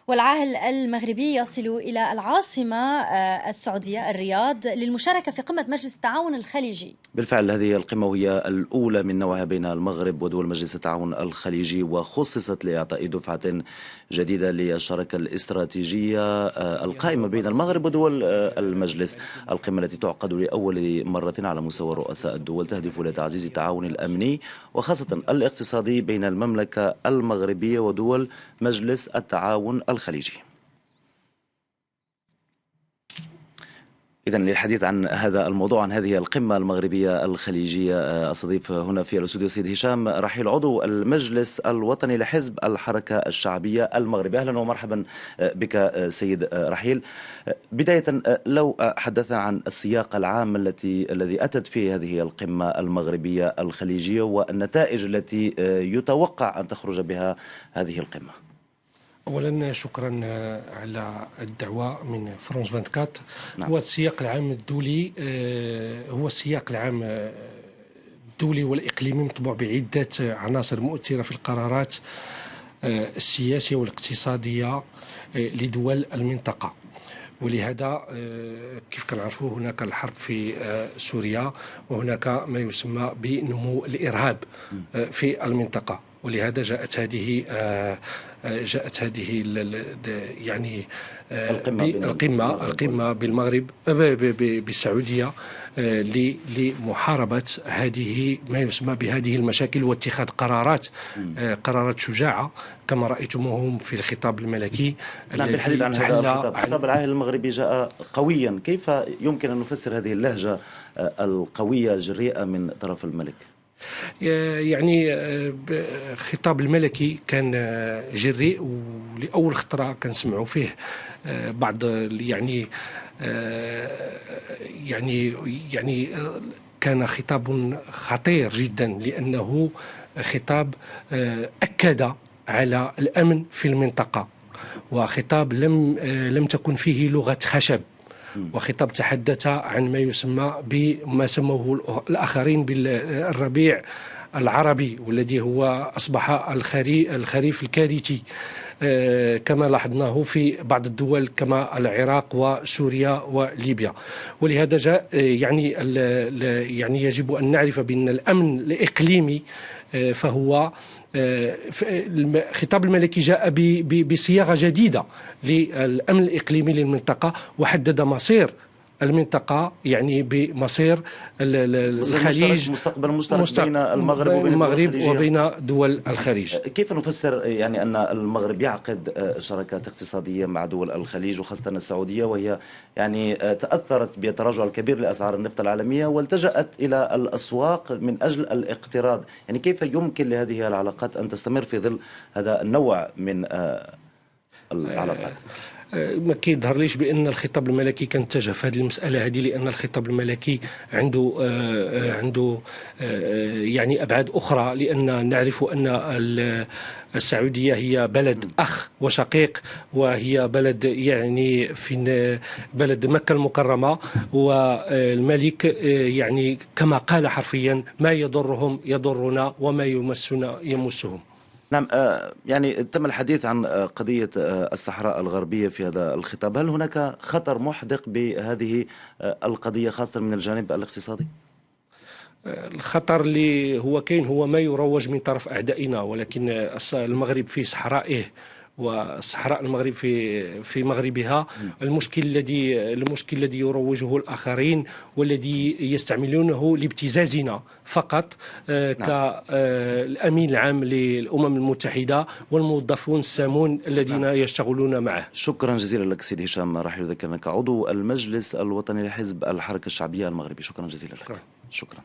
والعاهل المغربي يصل إلى العاصمة السعودية الرياض للمشاركة في قمة مجلس التعاون الخليجي. بالفعل هذه القمة وهي الأولى من نوعها بين المغرب ودول مجلس التعاون الخليجي، وخصصت لإعطاء دفعة جديدة للشراكة الاستراتيجية القائمة بين المغرب ودول المجلس. القمة التي تعقد لأول مرة على مستوى رؤساء الدول تهدف لتعزيز التعاون الأمني وخاصة الاقتصادي بين المملكة المغربية ودول مجلس التعاون الخليجي. إذن للحديث عن هذا الموضوع، عن هذه القمة المغربية الخليجية، أستضيف هنا في الاستوديو السيد هشام رحيل، عضو المجلس الوطني لحزب الحركة الشعبية المغربية. أهلا ومرحبا بك سيد رحيل. بداية لو حدثنا عن السياق العام الذي أتت فيه هذه القمة المغربية الخليجية والنتائج التي يتوقع أن تخرج بها هذه القمة. أولا شكرا على الدعوة من فرانس 24. نعم. هو السياق العام الدولي، هو السياق العام الدولي والإقليمي مطبوع بعدة عناصر مؤثرة في القرارات السياسية والاقتصادية لدول المنطقة. ولهذا كيف كنعرفوا هناك الحرب في سوريا، وهناك ما يسمى بنمو الإرهاب في المنطقة. ولهذا جاءت هذه يعني القمة بالمغرب بالسعودية لمحاربة هذه ما يسمى بهذه المشاكل واتخاذ قرارات شجاعة كما رأيتموهم في الخطاب الملكي. نعم، بالحديث عن هذا الخطاب، خطاب العاهل المغربي جاء قويا. كيف يمكن أن نفسر هذه اللهجة القوية الجريئة من طرف الملك؟ يعني خطاب الملكي كان جريء، ولأول خطرة كنسمعوا فيه بعض يعني كان خطاب خطير جدا، لأنه خطاب أكد على الأمن في المنطقة، وخطاب لم تكن فيه لغة خشب، وخطاب تحدث عن ما يسمى بما سموه الآخرين بالربيع العربي، والذي هو أصبح الخريف الكارثي كما لاحظناه في بعض الدول كما العراق وسوريا وليبيا. ولهذا جاء يعني يجب أن نعرف بأن الأمن الإقليمي فهو خطاب الملكي جاء بصياغة جديدة للأمن الإقليمي للمنطقة، وحدد مصير المنطقة، يعني بمصير الخليج، مستقبل مشترك بين المغرب وبين دول الخليج. كيف نفسر يعني أن المغرب يعقد شراكات اقتصادية مع دول الخليج وخاصة السعودية، وهي يعني تأثرت بالتراجع الكبير لأسعار النفط العالمية والتجأت إلى الأسواق من أجل الاقتراض؟ يعني كيف يمكن لهذه العلاقات أن تستمر في ظل هذا النوع من العلاقات؟ ما كيظهر ليش بأن الخطاب الملكي كان اتجه في هذه المسألة هذه، لأن الخطاب الملكي عنده يعني أبعاد أخرى، لأن نعرف أن السعودية هي بلد أخ وشقيق، وهي بلد يعني في بلد مكة المكرمة، والملك يعني كما قال حرفيا ما يضرهم يضرنا وما يمسنا يمسهم. نعم، يعني تم الحديث عن قضية الصحراء الغربية في هذا الخطاب. هل هناك خطر محدق بهذه القضية خاصة من الجانب الاقتصادي؟ الخطر اللي هو كاين هو ما يروج من طرف أعدائنا، ولكن المغرب في صحرائه وصحراء المغرب في مغربها. المشكل الذي يروجه الآخرين والذي يستعملونه لابتزازنا فقط كالأمين العام للأمم المتحدة والموظفون السامون الذين يشتغلون معه. شكرا جزيلا لك سيد هشام رحيل، ذكرناك عضو المجلس الوطني لحزب الحركة الشعبية المغربي. شكرا جزيلا لك. شكرا.